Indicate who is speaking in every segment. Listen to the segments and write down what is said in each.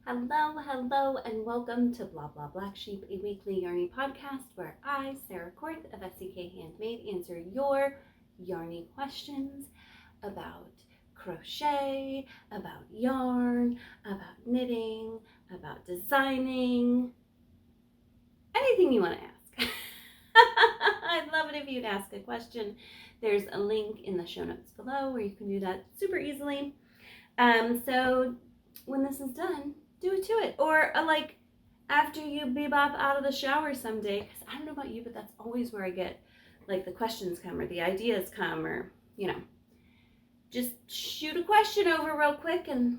Speaker 1: Hello, and welcome to Bla Bla Black Sheep, a weekly yarny podcast where I, Sarah Korth of SEK Handmade, answer your yarny questions about crochet, about yarn, about knitting, about designing, anything you want to ask. I'd love it if you'd ask a question. There's a link in the show notes below where you can do that super easily. So when this is done, do it to it. Or like after you bebop out of the shower someday, because I don't know about you, but that's always where I get like the questions come or the ideas come, or just shoot a question over real quick and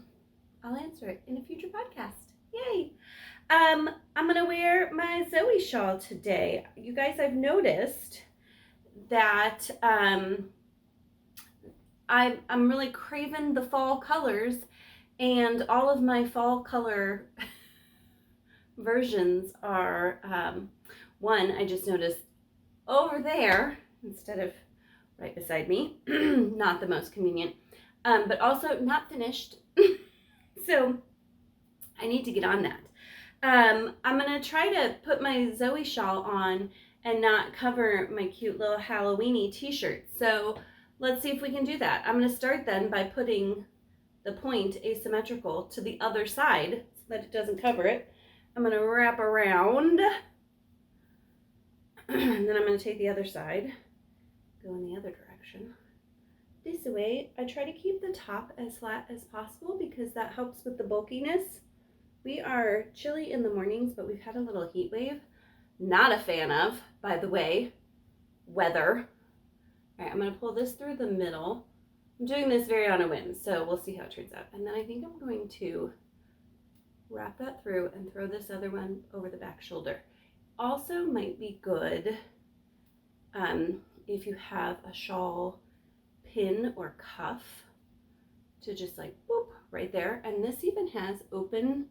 Speaker 1: I'll answer it in a future podcast. Yay! I'm gonna wear my Zoe shawl today. You guys, I've noticed that I'm really craving the fall colors, and all of my fall color versions are one, I just noticed over there instead of right beside me. Not the most convenient, but also not finished. So I need to get on that. I'm gonna try to put my Zoe shawl on and not cover my cute little Halloween-y t-shirt. So let's see if we can do that. I'm gonna start then by putting the point asymmetrical to the other side so that it doesn't cover it. I'm gonna wrap around and then I'm gonna take the other side, go in the other direction. This way, I try to keep the top as flat as possible because that helps with the bulkiness. We are chilly in the mornings, but we've had a little heat wave. Not a fan of, by the way, weather. All right, I'm gonna pull this through the middle. I'm doing this very on a whim, so we'll see how it turns out. And then I think I'm going to wrap that through and throw this other one over the back shoulder. Also might be good if you have a shawl pin or cuff to just like boop right there. And this even has open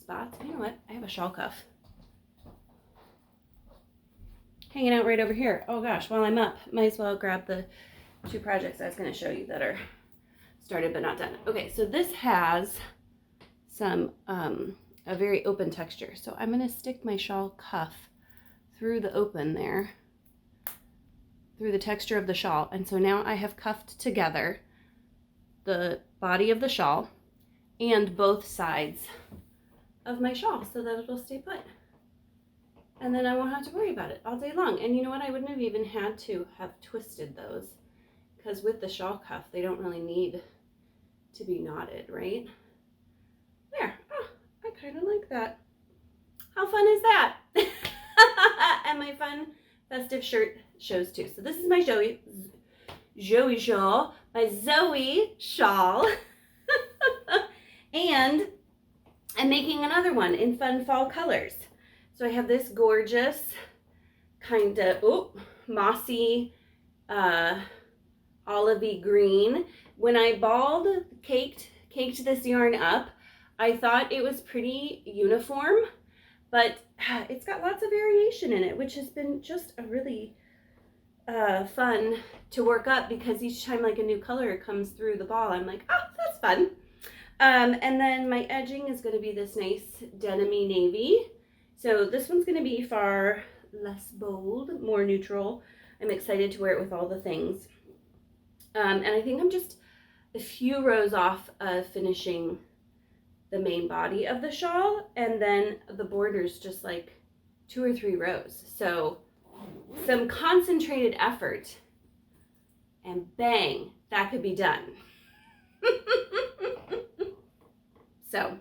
Speaker 1: spots. You know what? I have a shawl cuff hanging out right over here. Oh gosh, while I'm up, might as well grab the two projects I was going to show you that are started but not done. Okay, so this has some a very open texture. So I'm going to stick my shawl cuff through the open there, through the texture of the shawl. And so now I have cuffed together the body of the shawl and both sides of my shawl so that it'll stay put. And then I won't have to worry about it all day long. And you know what? I wouldn't have even had to have twisted those, because with the shawl cuff, they don't really need to be knotted, right? There. Oh, I kind of like that. How fun is that? And my fun festive shirt shows too. So this is my Zoe shawl, my Zoe shawl. And I'm making another one in fun fall colors. So I have this gorgeous kind of mossy olivey green. When I caked this yarn up, I thought it was pretty uniform, but it's got lots of variation in it, which has been just a really fun to work up, because each time like a new color comes through the ball, I'm like, oh, that's fun. And then my edging is going to be this nice denim-y navy. So this one's going to be far less bold, more neutral. I'm excited to wear it with all the things. And I think I'm just a few rows off of finishing the main body of the shawl, and then the border's just like 2 or 3 rows. So some concentrated effort and bang, that could be done. So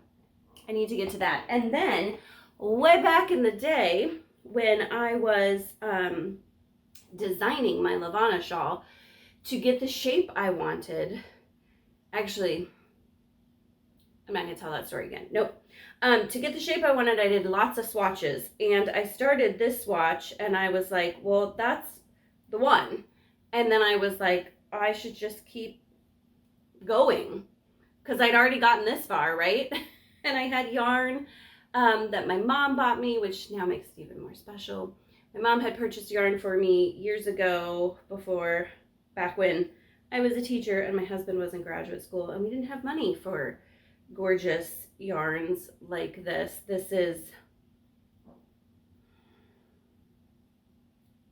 Speaker 1: I need to get to that. And then way back in the day when I was designing my Levana shawl, to get the shape I wanted, actually, I'm not going to tell that story again. Nope. To get the shape I wanted, I did lots of swatches. And I started this swatch and I was like, well, that's the one. And then I was like, I should just keep going, because I'd already gotten this far, right? And I had yarn that my mom bought me, which now makes it even more special. My mom had purchased yarn for me years ago, back when I was a teacher and my husband was in graduate school, and we didn't have money for gorgeous yarns like this. This is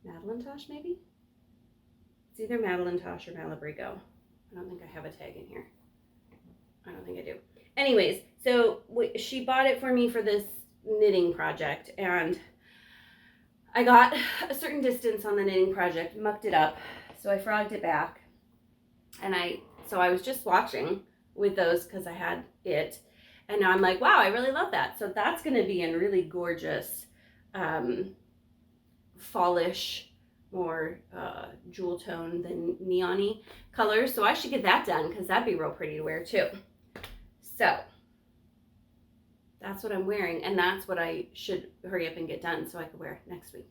Speaker 1: Madeline-Tosh, maybe? It's either Madeline-Tosh or Malabrigo. I don't think I have a tag in here. I don't think I do. Anyways, so she bought it for me for this knitting project, and I got a certain distance on the knitting project, mucked it up, so I frogged it back, and so I was just watching with those because I had it, and now I'm like, wow, I really love that. So that's going to be in really gorgeous fallish, more jewel tone than neon-y colors. So I should get that done because that'd be real pretty to wear too. So that's what I'm wearing, and that's what I should hurry up and get done so I can wear next week.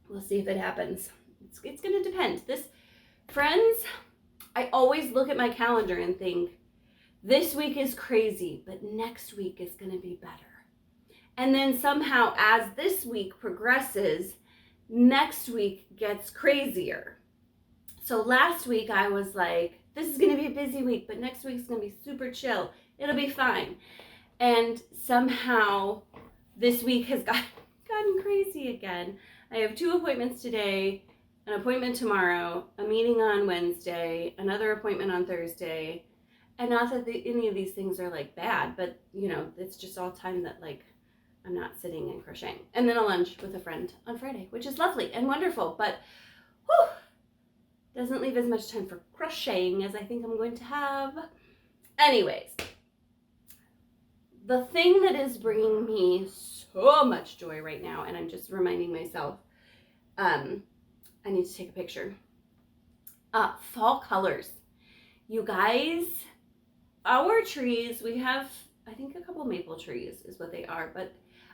Speaker 1: We'll see if it happens. It's going to depend. This, friends, I always look at my calendar and think, this week is crazy, but next week is going to be better. And then somehow as this week progresses, next week gets crazier. So last week I was like, this is going to be a busy week, but next week's going to be super chill. It'll be fine. And somehow this week has gotten crazy again. I have 2 appointments today, an appointment tomorrow, a meeting on Wednesday, another appointment on Thursday. And not that any of these things are like bad, but you know, it's just all time that like I'm not sitting and crocheting. And then a lunch with a friend on Friday, which is lovely and wonderful, but whew, doesn't leave as much time for crocheting as I think I'm going to have. Anyways, the thing that is bringing me so much joy right now, and I'm just reminding myself, I need to take a picture. Fall colors. You guys, our trees, we have, I think, a couple maple trees is what they are, but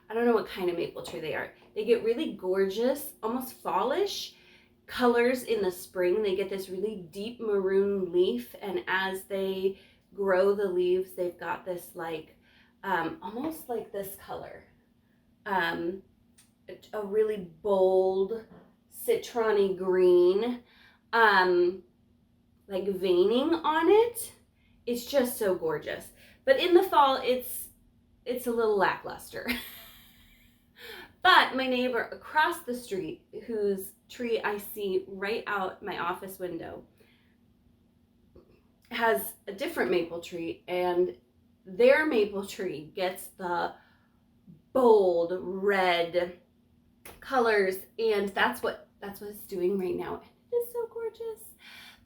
Speaker 1: I don't know what kind of maple tree they are. They get really gorgeous, almost fallish colors in the spring. They get this really deep maroon leaf, and as they grow the leaves, they've got this like, almost like this color. A really bold citron-y green, like veining on it. It's just so gorgeous. But in the fall, it's a little lackluster. But my neighbor across the street, whose tree I see right out my office window, has a different maple tree, and their maple tree gets the bold red colors, and that's what it's doing right now. It is so gorgeous.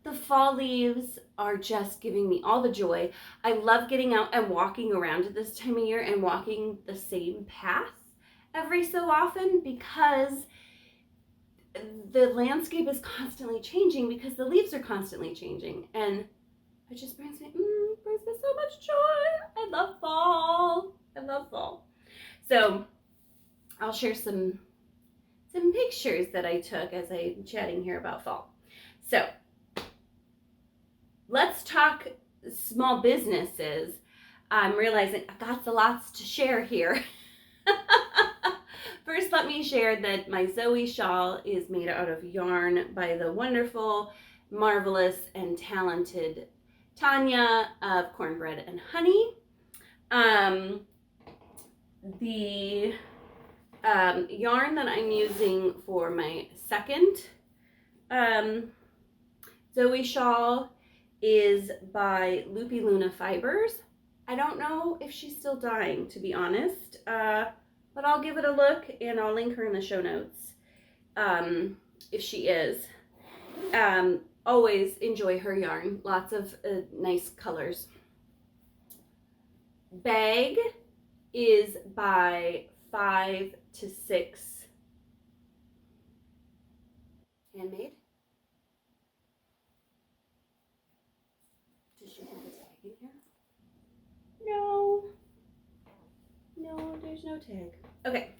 Speaker 1: The fall leaves are just giving me all the joy. I love getting out and walking around at this time of year and walking the same path every so often, because the landscape is constantly changing because the leaves are constantly changing, and it just brings me so much joy. I love fall. I love fall. So I'll share some pictures that I took as I'm chatting here about fall. So let's talk small businesses. I'm realizing I've got lots to share here. First, let me share that my Zoe Shawl is made out of yarn by the wonderful, marvelous, and talented Tanya of Cornbread and Honey. The yarn that I'm using for my second Zoe Shawl is by Loopy Luna Fibers. I don't know if she's still dying, to be honest, but I'll give it a look, and I'll link her in the show notes if she is. Always enjoy her yarn. Lots of nice colors. Bag is by 5 to 6 Handmade. Does she have a tag in here? No, there's no tag. Okay.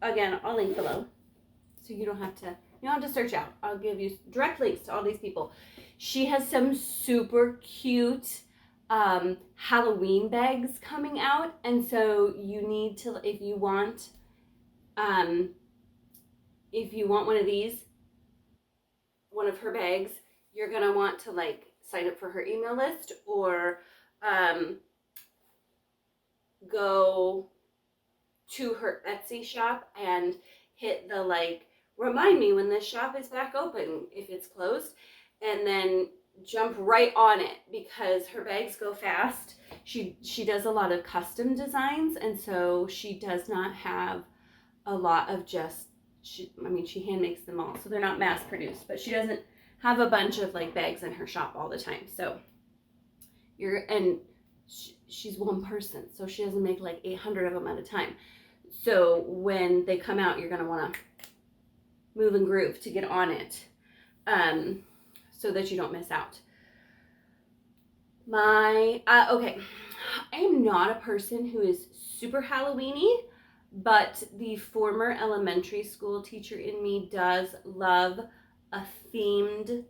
Speaker 1: Again, I'll link below, so you don't have to search out. I'll give you direct links to all these people. She has some super cute Halloween bags coming out, and so you need to, if you want one of these, one of her bags, you're gonna want to like sign up for her email list or go to her Etsy shop and hit the like, remind me when this shop is back open if it's closed, and then jump right on it because her bags go fast. She does a lot of custom designs, and so she does not have a lot of just, she hand makes them all, so they're not mass produced, but she doesn't have a bunch of like bags in her shop all the time. So she's one person, so she doesn't make like 800 of them at a time. So when they come out, you're gonna want to move and groove to get on it, so that you don't miss out. Okay, I am not a person who is super Halloween-y, but the former elementary school teacher in me does love a themed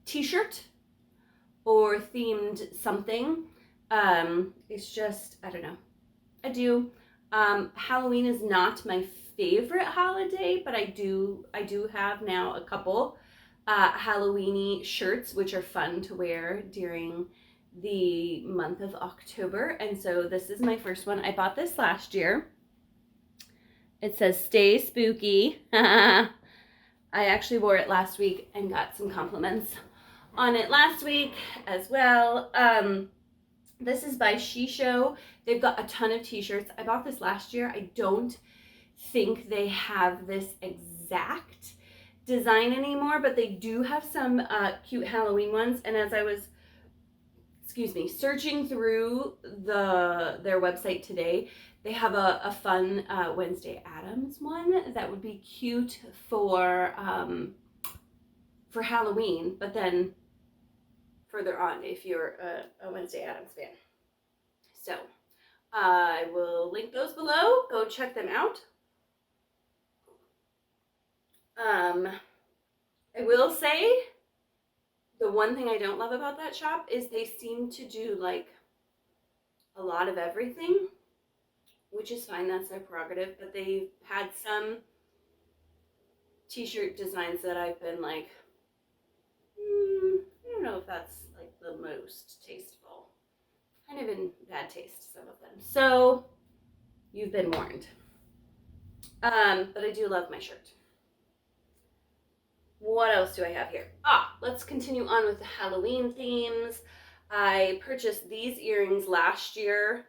Speaker 1: t-shirt or themed something. It's just, I don't know, I do. Halloween is not my favorite holiday, but I do have now a couple Halloween-y shirts, which are fun to wear during the month of October. And so this is my first one. I bought this last year. It says "Stay Spooky." I actually wore it last week and got some compliments on it last week as well. This is by Show. They've got a ton of t-shirts. I bought this last year. I don't think they have this exact design anymore, but they do have some cute Halloween ones. And as I was, searching through their website today, they have a fun Wednesday Addams one that would be cute for Halloween, but then further on if you're a Wednesday Addams fan. So I will link those below. Go check them out. I will say the one thing I don't love about that shop is they seem to do like a lot of everything, which is fine, that's their prerogative, but they've had some t-shirt designs that I've been like, I don't know if that's like the most tasteful. Kind of in bad taste, some of them. So you've been warned. But I do love my shirt. What else do I have here? Let's continue on with the Halloween themes. I purchased these earrings last year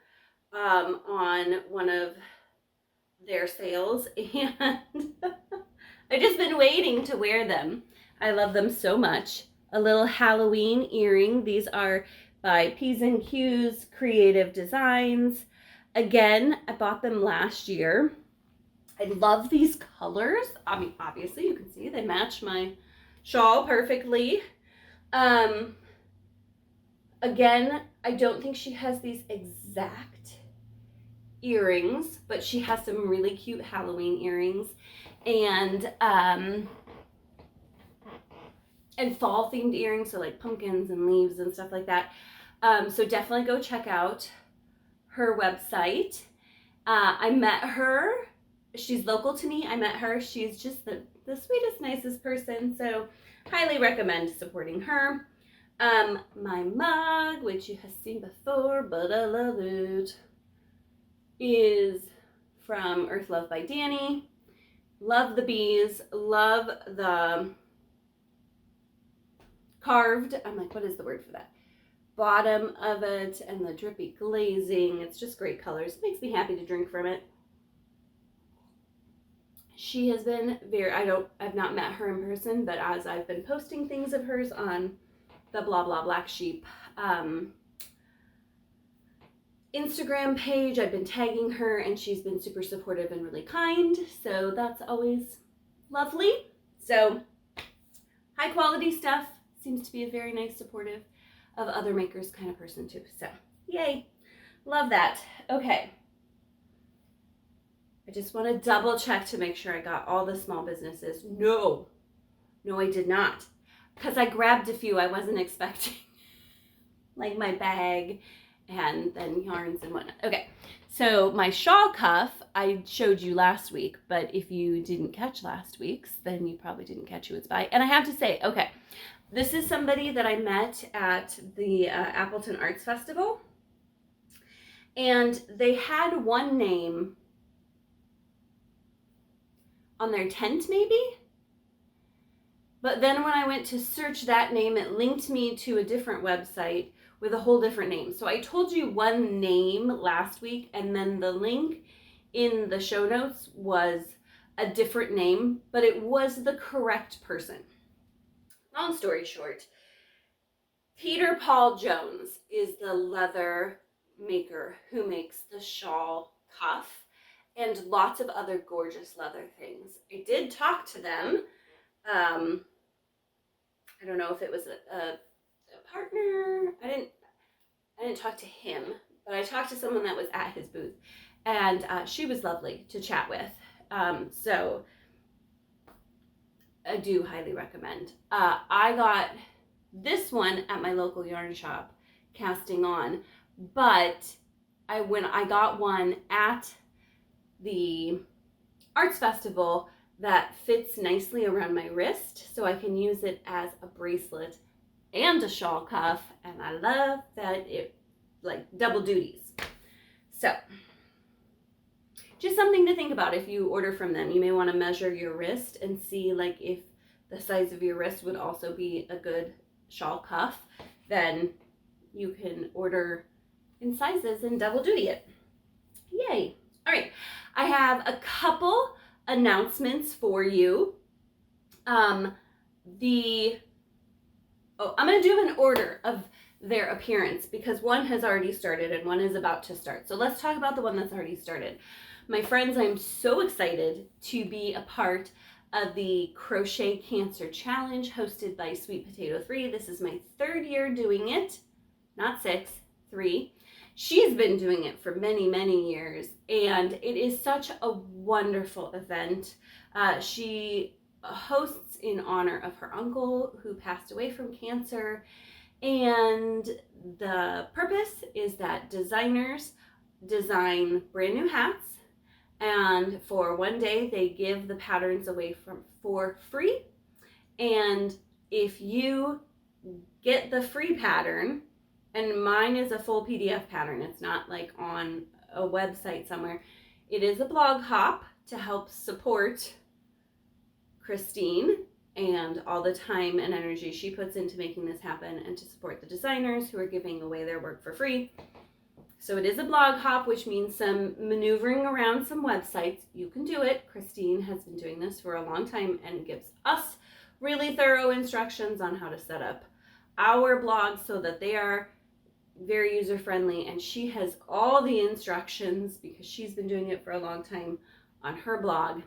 Speaker 1: on one of their sales, and I've just been waiting to wear them. I love them so much. A little Halloween earring. These are by P's and Q's Creative Designs. Again, I bought them last year. I love these colors. I mean, obviously you can see they match my shawl perfectly. Again, I don't think she has these exact earrings, but she has some really cute Halloween earrings and fall themed earrings, so like pumpkins and leaves and stuff like that. So definitely go check out her website. I met her. She's local to me. I met her. She's just the sweetest, nicest person. So highly recommend supporting her. My mug, which you have seen before, but I love it, is from Earth Love by Danny. Love the bees. Love the carved, I'm like, what is the word for that? Bottom of it and the drippy glazing. It's just great colors. It makes me happy to drink from it. She has been I've not met her in person, but as I've been posting things of hers on the Bla Bla Black Sheep Instagram page, I've been tagging her and she's been super supportive and really kind. So that's always lovely. So high quality stuff. Seems to be a very nice, supportive of other makers kind of person too. So yay. Love that. Okay. I just want to double check to make sure I got all the small businesses. No, I did not. Because I grabbed a few I wasn't expecting. Like my bag and then yarns and whatnot. Okay, so my shawl cuff I showed you last week, but if you didn't catch last week's, then you probably didn't catch who it's by. And I have to say, okay, this is somebody that I met at the Appleton Arts Festival, and they had one name on their tent maybe, but then when I went to search that name, it linked me to a different website with a whole different name. So I told you one name last week, and then the link in the show notes was a different name, but it was the correct person. Long story short, Peter Paul Jones is the leather maker who makes the shawl cuff and lots of other gorgeous leather things. I did talk to them. I don't know if it was a partner. I didn't talk to him, but I talked to someone that was at his booth, and she was lovely to chat with. So I do highly recommend. I got this one at my local yarn shop, casting on, but when I got one at the arts festival that fits nicely around my wrist, so I can use it as a bracelet and a shawl cuff, and I love that it like double duties. So just something to think about if you order from them. You may want to measure your wrist and see like if the size of your wrist would also be a good shawl cuff. Then you can order in sizes and double duty it. Yay. All right, I have a couple announcements for you. I'm going to do an order of their appearance because one has already started and one is about to start. So let's talk about the one that's already started. My friends, I'm so excited to be a part of the Crochet Cancer Challenge hosted by Sweet Potato 3. This is my 3rd year doing it, not 6, 3. She's been doing it for many, many years, and it is such a wonderful event. She hosts in honor of her uncle who passed away from cancer, and the purpose is that designers design brand new hats, and for one day they give the patterns away for free. And if you get the free pattern, and mine is a full PDF pattern, it's not like on a website somewhere, it is a blog hop to help support Christine and all the time and energy she puts into making this happen, and to support the designers who are giving away their work for free. So it is a blog hop, which means some maneuvering around some websites. You can do it. Christine has been doing this for a long time and gives us really thorough instructions on how to set up our blogs so that they are very user-friendly, and she has all the instructions because she's been doing it for a long time on her blog.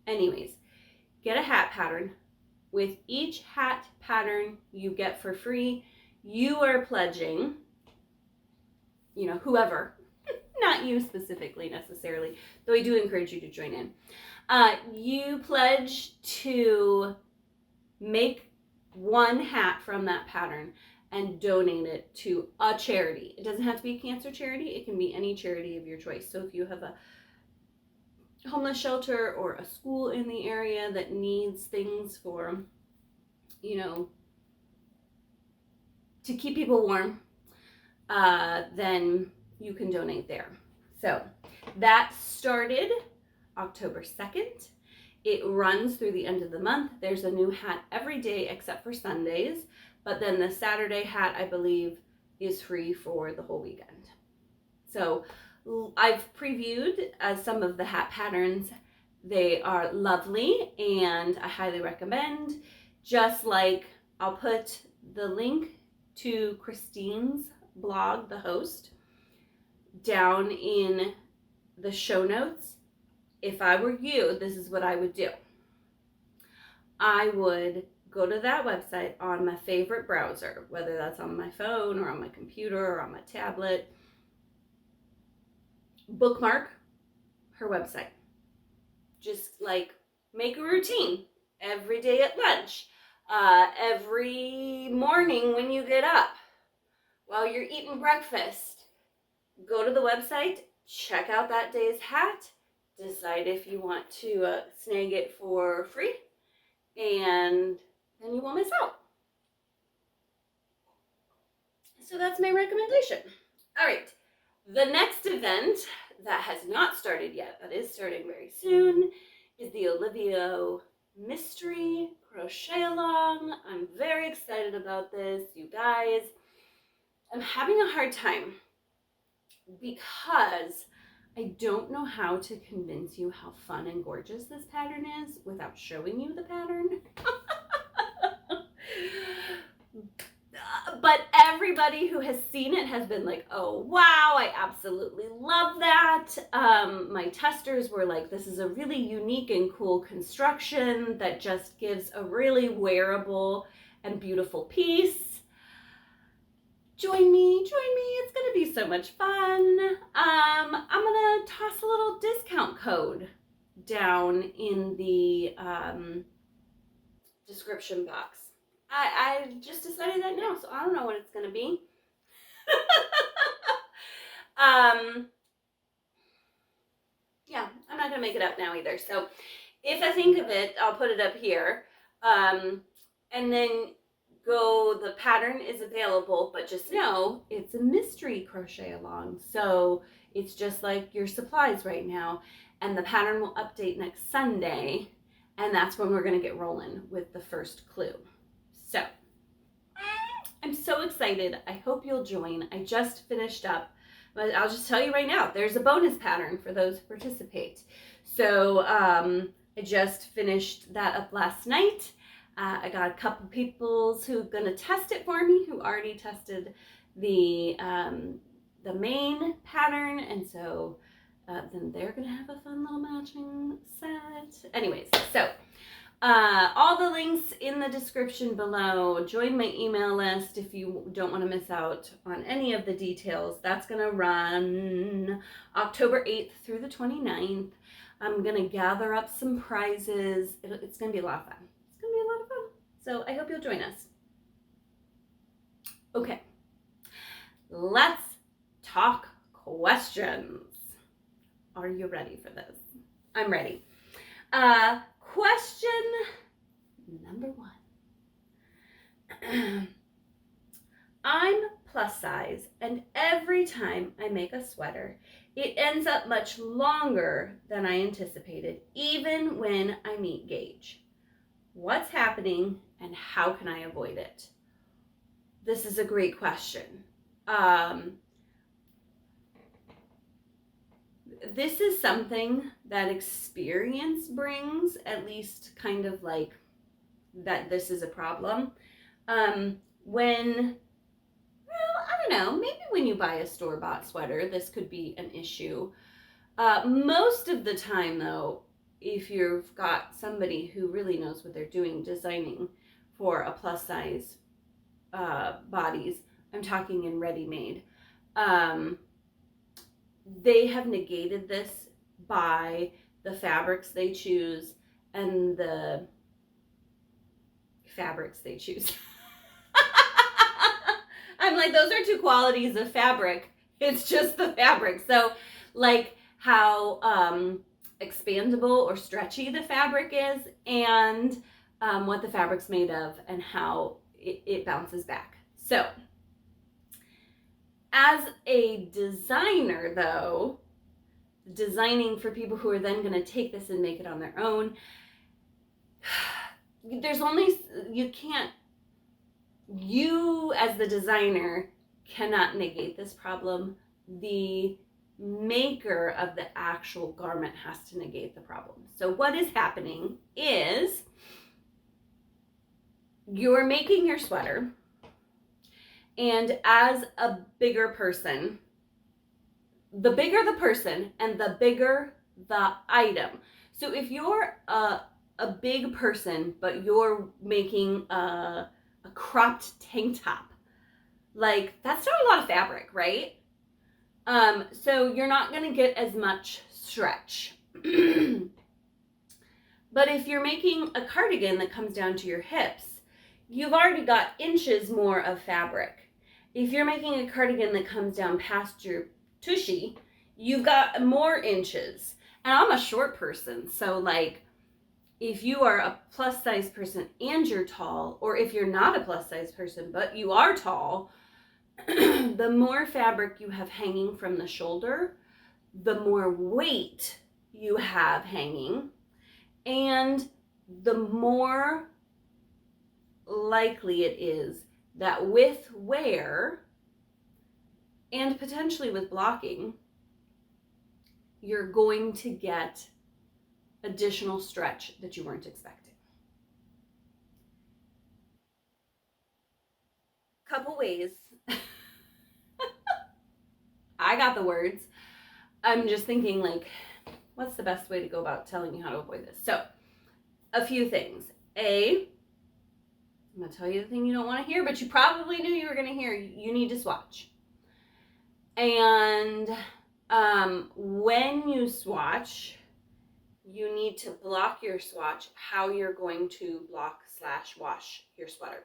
Speaker 1: Anyways, get a hat pattern. With each hat pattern you get for free, you are pledging, whoever, not you specifically necessarily, though I do encourage you to join in. You pledge to make one hat from that pattern and donate it to a charity. It doesn't have to be a cancer charity. It can be any charity of your choice. So if you have a homeless shelter or a school in the area that needs things for, to keep people warm, then you can donate there. So that started October 2nd. It runs through the end of the month. There's a new hat every day except for Sundays. But then the Saturday hat, I believe, is free for the whole weekend. So I've previewed some of the hat patterns. They are lovely, and I highly recommend. Just like I'll put the link to Christine's blog, the host, down in the show notes. If I were you, this is what I would do. I would go to that website on my favorite browser, whether that's on my phone or on my computer or on my tablet. Bookmark her website. Just like make a routine every day at lunch, every morning when you get up. while you're eating breakfast, go to the website, check out that day's hat, decide if you want to snag it for free, and then you won't miss out. So that's my recommendation. All right, the next event that has not started yet, that is starting very soon, is the Olivia Mystery Crochet Along. I'm very excited about this, you guys. I'm having a hard time because I don't know how to convince you how fun and gorgeous this pattern is without showing you the pattern. But everybody who has seen it has been like, oh wow, I absolutely love that. My testers were like, this is a really unique and cool construction that just gives a really wearable and beautiful piece. Join me, it's gonna be so much fun. I'm gonna toss a little discount code down in the description box. I just decided that now, so I don't know what it's gonna be. Yeah, I'm not gonna make it up now either. So if I think of it, I'll put it up here. And then the pattern is available, but just know it's a mystery crochet along. So it's just like your supplies right now, and the pattern will update next Sunday, and that's when we're gonna get rolling with the first clue. So I'm so excited. I hope you'll join. I just finished up, but I'll just tell you right now, there's a bonus pattern for those who participate. So I just finished that up last night. I got a couple people who are gonna test it for me, who already tested the main pattern, and so then they're gonna have a fun little matching set. Anyways, so all the links in the description below. Join my email list if you don't want to miss out on any of the details. That's gonna run October 8th through the 29th. I'm gonna gather up some prizes. It's gonna be a lot of fun. It's gonna be a lot of fun. So I hope you'll join us. Okay, let's talk questions. Are you ready for this? I'm ready. Question number 1. I'm plus size, and every time I make a sweater, it ends up much longer than I anticipated, even when I meet gauge. What's happening, and how can I avoid it? This is a great question. This is something that experience brings, at least kind of like that this is a problem. I don't know, maybe when you buy a store-bought sweater, this could be an issue. Most of the time though, if you've got somebody who really knows what they're doing designing for a plus size bodies, I'm talking in ready-made, they have negated this by the fabrics they choose and the fabrics they choose. I'm like, those are two qualities of fabric. It's just the fabric. So like how expandable or stretchy the fabric is, and what the fabric's made of, and how it bounces back. So as a designer though, designing for people who are then going to take this and make it on their own, you as the designer cannot negate this problem. The maker of the actual garment has to negate the problem. So what is happening is you're making your sweater, and as a bigger person, the bigger the person and the bigger the item. So if you're a big person, but you're making a cropped tank top, like that's not a lot of fabric, right? So you're not gonna get as much stretch. But if you're making a cardigan that comes down to your hips, you've already got inches more of fabric. If you're making a cardigan that comes down past your tushy, you've got more inches. And I'm a short person, so like if you are a plus size person and you're tall, or if you're not a plus size person but you are tall, the more fabric you have hanging from the shoulder, the more weight you have hanging, and the more likely it is that with wear and potentially with blocking, you're going to get additional stretch that you weren't expecting. Couple ways. I got the words. I'm just thinking like, what's the best way to go about telling you how to avoid this? So, a few things. I'm going to tell you the thing you don't want to hear, but you probably knew you were going to hear. You need to swatch. And when you swatch, you need to block your swatch how you're going to block/wash your sweater.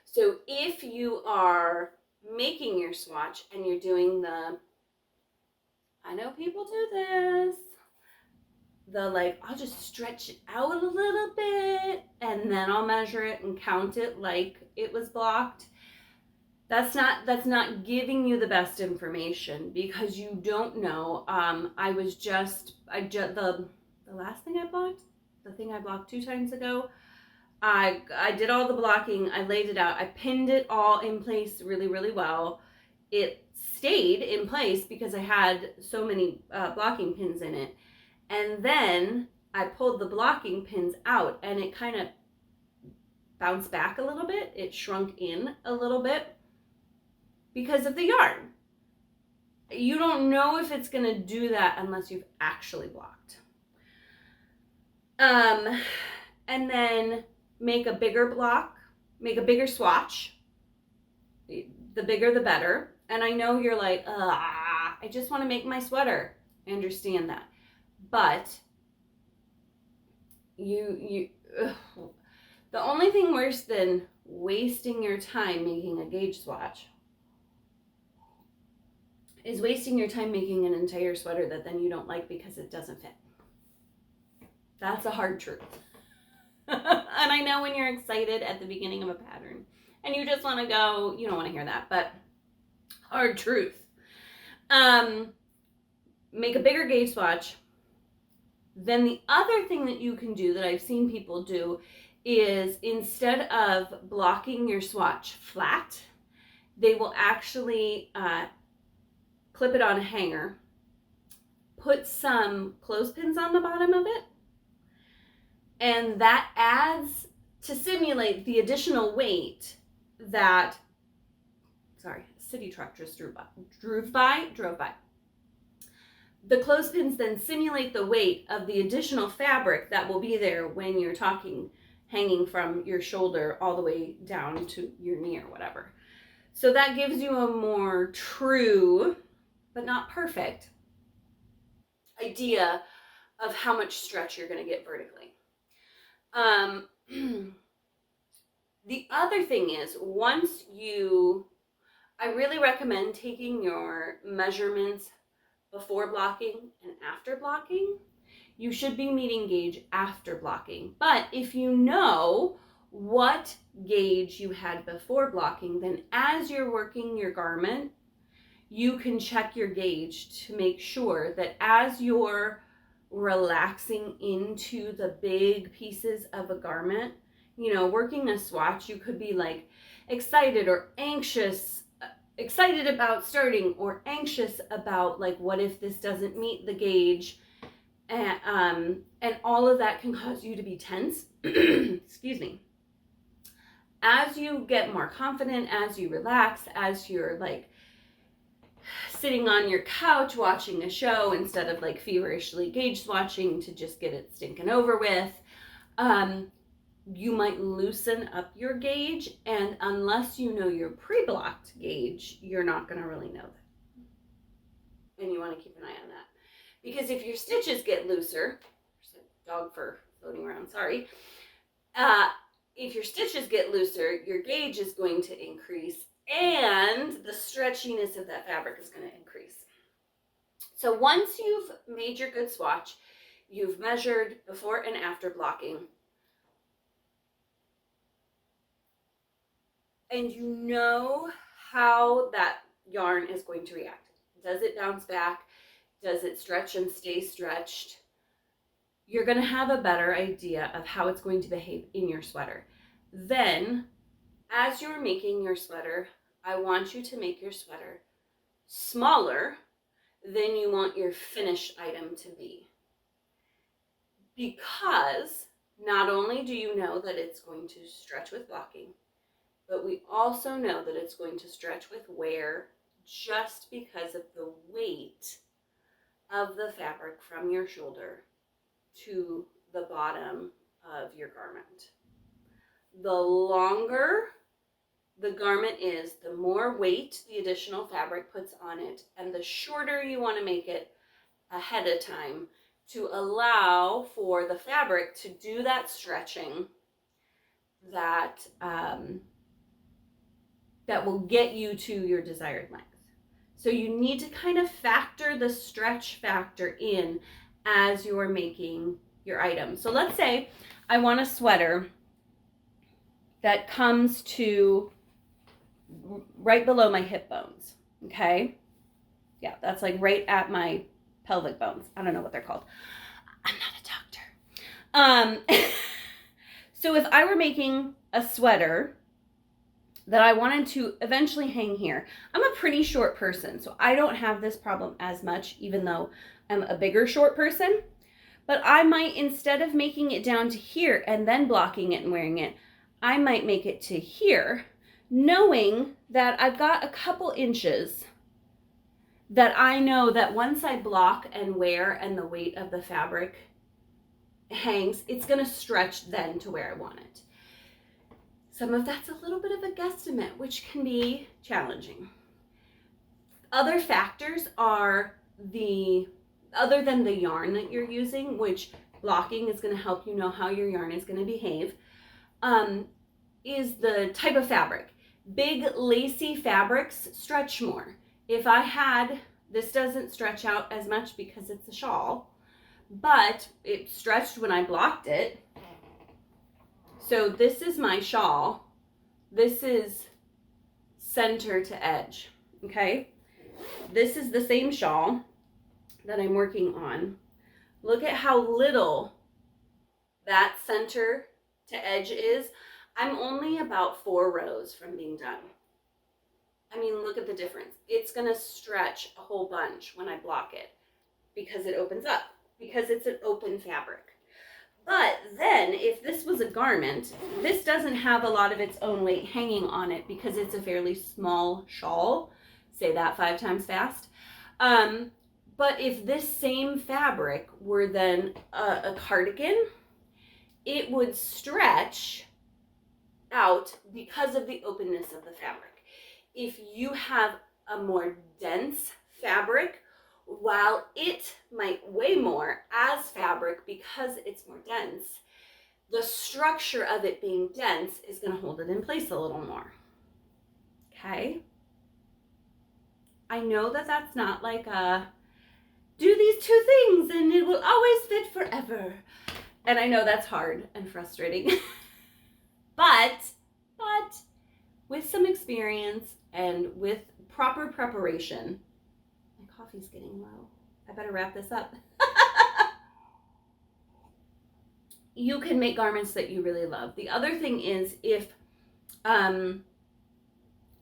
Speaker 1: So if you are making your swatch and you're doing the, I know people do this, the like, I'll just stretch it out a little bit and then I'll measure it and count it like it was blocked. That's not giving you the best information because you don't know. The last thing I blocked, the thing I blocked 2 times ago, I did all the blocking, I laid it out, I pinned it all in place really, really well. It stayed in place because I had so many blocking pins in it. And then I pulled the blocking pins out and it kind of bounced back a little bit. It shrunk in a little bit because of the yarn. You don't know if it's going to do that unless you've actually blocked. And then make a bigger block, make a bigger swatch. The bigger the better. And I know you're like, I just want to make my sweater. I understand that. But the only thing worse than wasting your time making a gauge swatch is wasting your time making an entire sweater that then you don't like because it doesn't fit. That's a hard truth. And I know when you're excited at the beginning of a pattern and you just want to go, you don't want to hear that, but hard truth. Make a bigger gauge swatch. Then the other thing that you can do that I've seen people do is instead of blocking your swatch flat, they will actually clip it on a hanger, put some clothespins on the bottom of it, and that adds to simulate the additional weight that, city truck just drove by. The clothespins then simulate the weight of the additional fabric that will be there when you're hanging from your shoulder all the way down to your knee or whatever. So that gives you a more true, but not perfect, idea of how much stretch you're going to get vertically. The other thing is, I really recommend taking your measurements before blocking and after blocking. You should be meeting gauge after blocking. But if you know what gauge you had before blocking, then as you're working your garment, you can check your gauge to make sure that as you're relaxing into the big pieces of a garment, working a swatch, you could be like excited or anxious, excited about starting or anxious about like, what if this doesn't meet the gauge? And all of that can cause you to be tense. Excuse me. As you get more confident, as you relax, as you're like sitting on your couch watching a show instead of like feverishly gauge swatching to just get it stinking over with, you might loosen up your gauge, and unless you know your pre-blocked gauge, you're not going to really know that. And you want to keep an eye on that. Because if your stitches get looser, there's a dog fur floating around, sorry. If your stitches get looser, your gauge is going to increase, and the stretchiness of that fabric is going to increase. So once you've made your good swatch, you've measured before and after blocking, and you know how that yarn is going to react. Does it bounce back? Does it stretch and stay stretched? You're going to have a better idea of how it's going to behave in your sweater. Then, as you're making your sweater, I want you to make your sweater smaller than you want your finished item to be. Because not only do you know that it's going to stretch with blocking, but we also know that it's going to stretch with wear just because of the weight of the fabric from your shoulder to the bottom of your garment. The longer the garment is, the more weight the additional fabric puts on it, and the shorter you want to make it ahead of time to allow for the fabric to do that stretching that that will get you to your desired length. So you need to kind of factor the stretch factor in as you're making your item. So let's say I want a sweater that comes to right below my hip bones, okay? Yeah, that's like right at my pelvic bones. I don't know what they're called. I'm not a doctor. So if I were making a sweater that I wanted to eventually hang here, I'm a pretty short person, so I don't have this problem as much, even though I'm a bigger short person. But I might, instead of making it down to here and then blocking it and wearing it, I might make it to here, knowing that I've got a couple inches that I know that once I block and wear and the weight of the fabric hangs, it's going to stretch then to where I want it. Some of that's a little bit of a guesstimate, which can be challenging. Other factors are other than the yarn that you're using, which blocking is going to help you know how your yarn is going to behave, is the type of fabric. Big lacy fabrics stretch more. If I had, this doesn't stretch out as much because it's a shawl, but it stretched when I blocked it. So this is my shawl. This is center to edge, okay? This is the same shawl that I'm working on. Look at how little that center to edge is. I'm only about 4 rows from being done. I mean, look at the difference. It's gonna stretch a whole bunch when I block it because it opens up, because it's an open fabric. But then if this was a garment, this doesn't have a lot of its own weight hanging on it because it's a fairly small shawl. Say that 5 times fast. But if this same fabric were then a cardigan, it would stretch out because of the openness of the fabric. If you have a more dense fabric, while it might weigh more as fabric because it's more dense, the structure of it being dense is going to hold it in place a little more. Okay? I know that that's not like a do these 2 things and it will always fit forever. And I know that's hard and frustrating. but with some experience and with proper preparation, my coffee's getting low. I better wrap this up. You can make garments that you really love. The other thing is if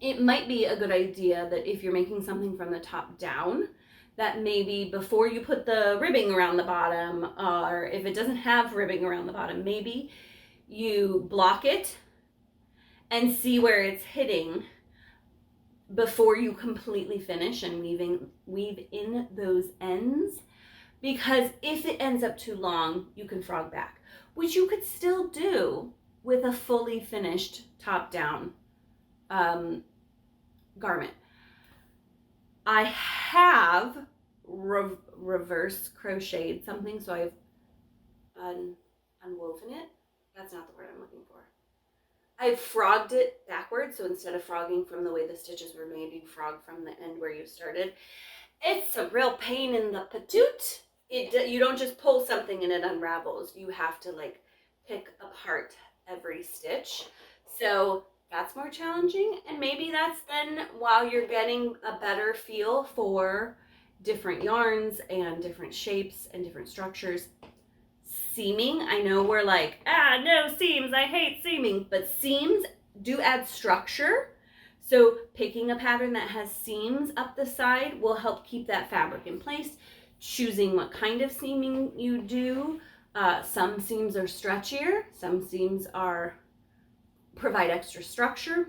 Speaker 1: it might be a good idea that if you're making something from the top down, that maybe before you put the ribbing around the bottom, or if it doesn't have ribbing around the bottom, maybe you block it and see where it's hitting before you completely finish and weave in those ends. Because if it ends up too long, you can frog back, which you could still do with a fully finished top-down garment. I have reverse crocheted something, so I've unwoven it. That's not the word I'm looking for. I frogged it backwards, so instead of frogging from the way the stitches were made, you frog from the end where you started. It's a real pain in the patoot. You don't just pull something and it unravels. You have to like pick apart every stitch. So that's more challenging, and maybe that's then while you're getting a better feel for different yarns and different shapes and different structures. Seaming, I know we're like, no seams, I hate seaming, but seams do add structure. So picking a pattern that has seams up the side will help keep that fabric in place. Choosing what kind of seaming you do. Some seams are stretchier, some seams provide extra structure.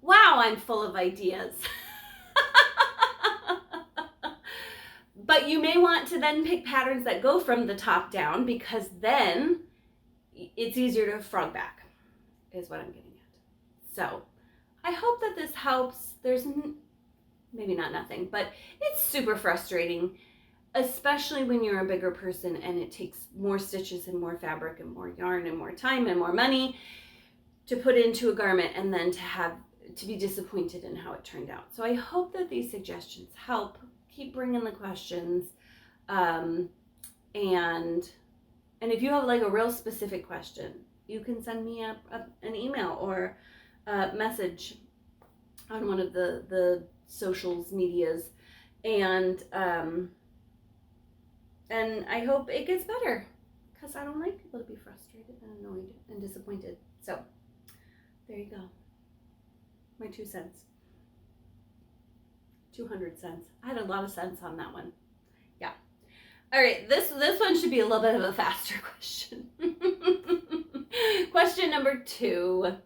Speaker 1: Wow, I'm full of ideas. But you may want to then pick patterns that go from the top down, because then it's easier to frog back, is what I'm getting at. So I hope that this helps. There's maybe not nothing, but it's super frustrating, especially when you're a bigger person and it takes more stitches and more fabric and more yarn and more time and more money to put into a garment, and then to be disappointed in how it turned out. So I hope that these suggestions help. Keep bringing the questions, and if you have like a real specific question, you can send me an email or a message on one of the socials medias, and I hope it gets better, because I don't like people to be frustrated and annoyed and disappointed. So there you go, my 2 cents. 200 cents. I had a lot of cents on that one. Yeah. All right, this one should be a little bit of a faster question. Question number 2.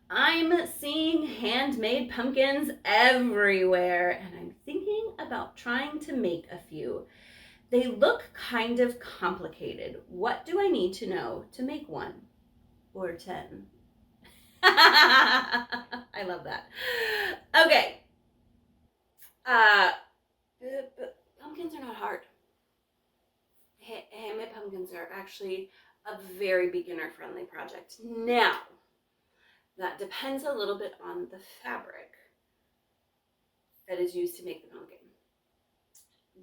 Speaker 1: I'm seeing handmade pumpkins everywhere, and I'm thinking about trying to make a few. They look kind of complicated. What do I need to know to make 1 or 10? I love that. Okay. Pumpkins are not hard. Handmade pumpkins are actually a very beginner-friendly project. Now, that depends a little bit on the fabric that is used to make the pumpkin.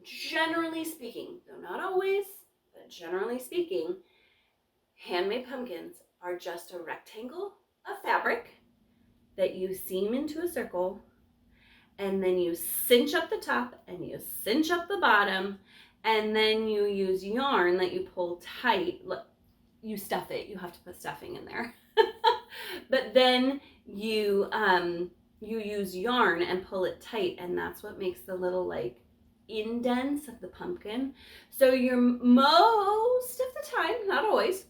Speaker 1: Generally speaking, though not always, but generally speaking, handmade pumpkins are just a rectangle of fabric that you seam into a circle, and then you cinch up the top and you cinch up the bottom, and then you use yarn that you pull tight. Look, you stuff it. You have to put stuffing in there. But then you use yarn and pull it tight, and that's what makes the little like indents of the pumpkin. So you're most of the time, not always,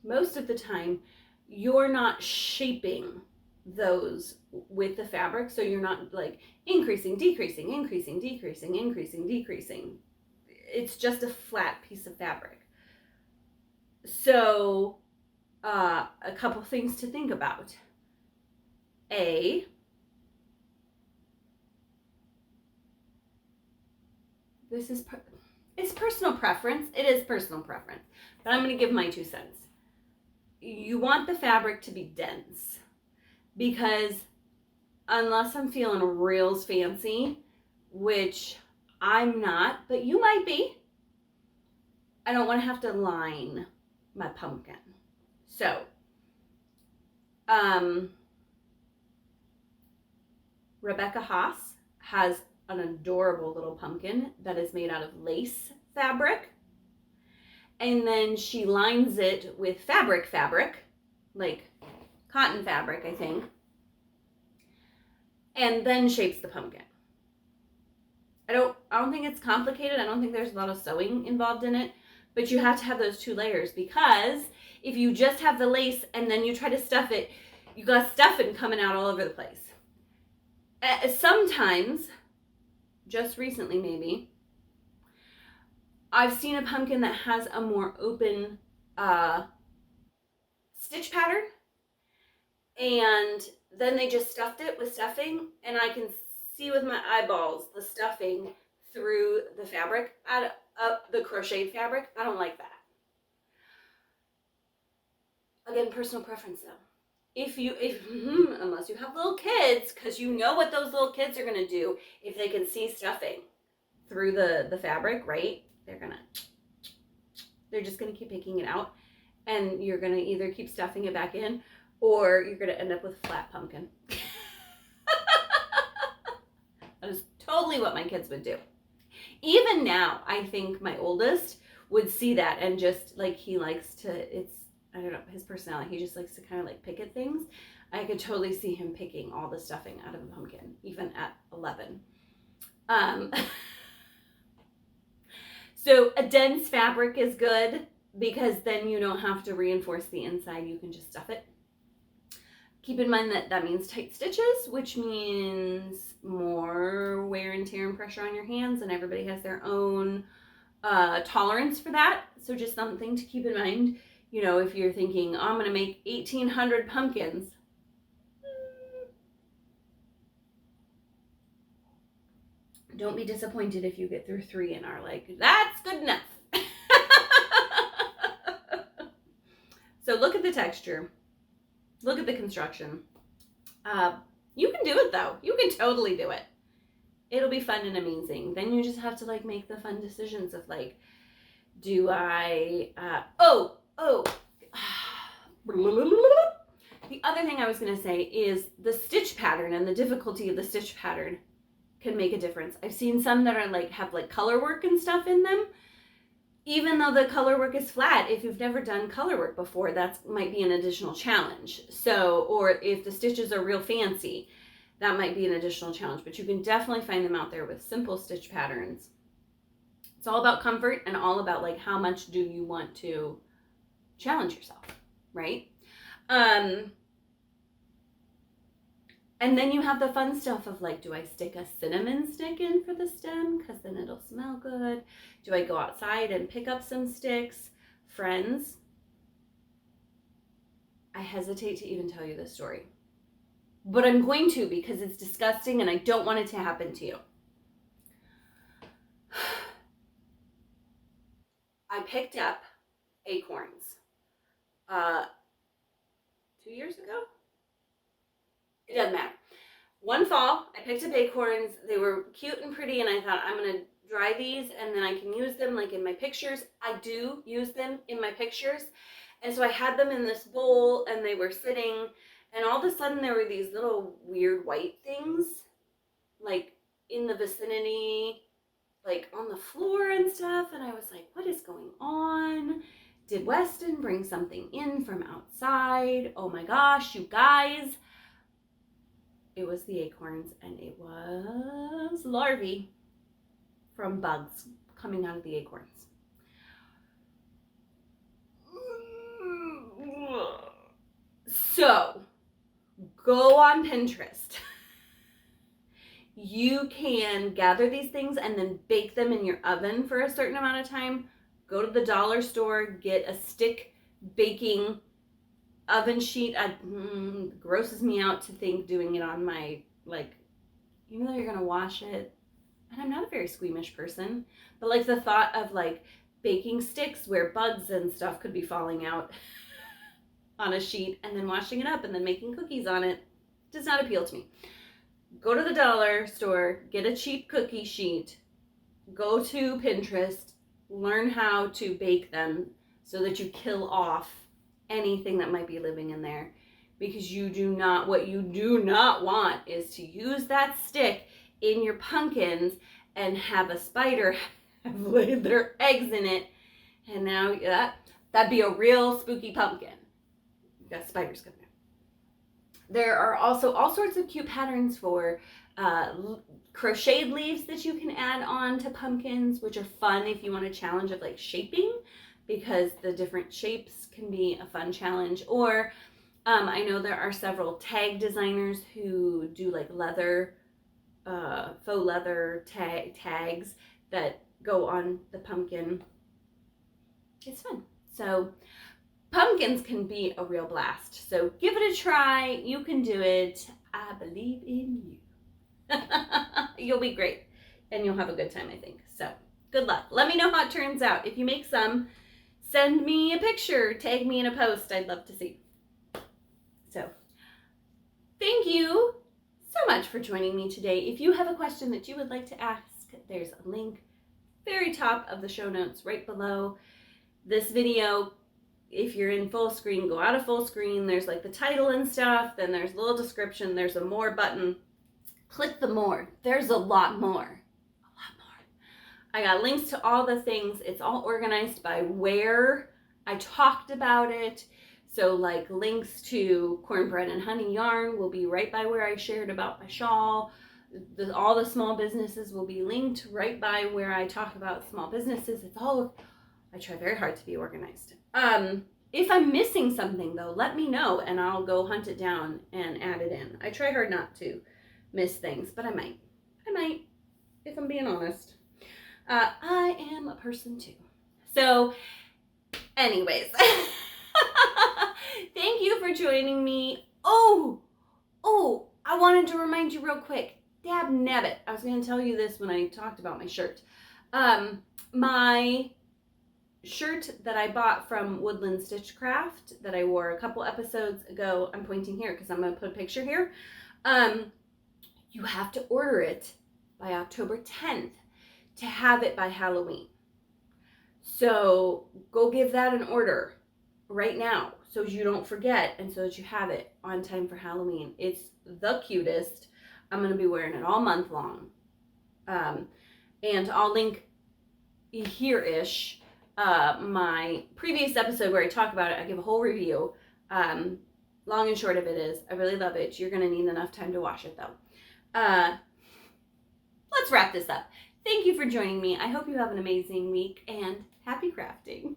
Speaker 1: most of the time, you're not shaping those with the fabric, so you're not like increasing, decreasing, increasing, decreasing, increasing, decreasing. It's just a flat piece of fabric. So a couple things to think about. It's personal preference. It is personal preference, but I'm going to give my 2 cents. You want the fabric to be dense, because unless I'm feeling real fancy, which I'm not, but you might be, I don't want to have to line my pumpkin. So, Rebecca Haas has an adorable little pumpkin that is made out of lace fabric, and then she lines it with fabric, like cotton fabric, I think, and then shapes the pumpkin. I don't think it's complicated. I don't think there's a lot of sewing involved in it, but you have to have those 2 layers, because if you just have the lace and then you try to stuff it, you got stuffing coming out all over the place. Sometimes, just recently maybe, I've seen a pumpkin that has a more open stitch pattern, and then they just stuffed it with stuffing, and I can see with my eyeballs the stuffing through the fabric, the crocheted fabric. I don't like that. Again, personal preference though. Unless you have little kids, because you know what those little kids are gonna do if they can see stuffing through the fabric, right? They're just gonna keep picking it out, and you're gonna either keep stuffing it back in, or you're gonna end up with flat pumpkin. That is totally what my kids would do. Even now, I think my oldest would see that and just like, he likes to, I don't know, his personality, he just likes to kind of like pick at things. I could totally see him picking all the stuffing out of a pumpkin, even at 11. So a dense fabric is good because then you don't have to reinforce the inside, you can just stuff it. Keep in mind that that means tight stitches, which means more wear and tear and pressure on your hands, and everybody has their own tolerance for that. So just something to keep in mind. You know, if you're thinking, oh, I'm going to make 1,800 pumpkins. Don't be disappointed if you get through 3 and are like, that's good enough. So look at the texture. Look at the construction. You can do it though. You can totally do it. It'll be fun and amazing. Then you just have to like make the fun decisions of like, do I, the other thing I was going to say is the stitch pattern and the difficulty of the stitch pattern can make a difference. I've seen some that are like, have like color work and stuff in them. Even though the color work is flat, if you've never done color work before, that might be an additional challenge. So, or if the stitches are real fancy, that might be an additional challenge, but you can definitely find them out there with simple stitch patterns. It's all about comfort and all about like, how much do you want to challenge yourself, right? And then you have the fun stuff of like, do I stick a cinnamon stick in for the stem? Because then it'll smell good. Do I go outside and pick up some sticks? Friends, I hesitate to even tell you this story. But I'm going to, because it's disgusting and I don't want it to happen to you. I picked up acorns 2 years ago? It doesn't matter. One fall, I picked up acorns. They were cute and pretty, and I thought, I'm going to dry these, and then I can use them like in my pictures. I do use them in my pictures. And so I had them in this bowl, and they were sitting, and all of a sudden there were these little weird white things, like in the vicinity, like on the floor and stuff. And I was like, what is going on? Did Weston bring something in from outside? Oh my gosh, you guys. It was the acorns, and it was larvae from bugs coming out of the acorns. So, go on Pinterest. You can gather these things and then bake them in your oven for a certain amount of time. Go to the dollar store, get a stick baking oven sheet. Grosses me out to think doing it on my, like, even though you're gonna wash it, and I'm not a very squeamish person, but like the thought of like baking sticks where bugs and stuff could be falling out on a sheet and then washing it up and then making cookies on it does not appeal to me. Go to the dollar store, get a cheap cookie sheet, go to Pinterest, learn how to bake them so that you kill off anything that might be living in there, because what you do not want is to use that stick in your pumpkins and have a spider have laid their eggs in it, and now that'd be a real spooky pumpkin. You've got spiders coming out. There are also all sorts of cute patterns for crocheted leaves that you can add on to pumpkins, which are fun if you want a challenge of like shaping, because the different shapes can be a fun challenge. Or I know there are several tag designers who do like leather, faux leather tags that go on the pumpkin. It's fun. So pumpkins can be a real blast. So give it a try. You can do it. I believe in you. You'll be great and you'll have a good time, I think. So good luck. Let me know how it turns out. If you make some, send me a picture, tag me in a post. I'd love to see. So thank you so much for joining me today. If you have a question that you would like to ask, there's a link very top of the show notes right below this video. If you're in full screen, go out of full screen. There's like the title and stuff. Then there's a little description. There's a more button. Click the more. There's a lot more. I got links to all the things. It's all organized by where I talked about it. So like links to cornbread and honey yarn will be right by where I shared about my shawl. All the small businesses will be linked right by where I talk about small businesses. It's all, I try very hard to be organized. If I'm missing something though, let me know and I'll go hunt it down and add it in. I try hard not to miss things, but I might, if I'm being honest. I am a person too. So anyways, thank you for joining me. Oh, I wanted to remind you real quick. Dab nabbit. I was going to tell you this when I talked about my shirt. My shirt that I bought from Woodland Stitchcraft that I wore a couple episodes ago. I'm pointing here because I'm going to put a picture here. You have to order it by October 10th. To have it by Halloween. So go give that an order right now so you don't forget and so that you have it on time for Halloween. It's the cutest. I'm going to be wearing it all month long. And I'll link here-ish my previous episode where I talk about it. I give a whole review. Long and short of it is, I really love it. You're going to need enough time to wash it though. Let's wrap this up. Thank you for joining me. I hope you have an amazing week and happy crafting.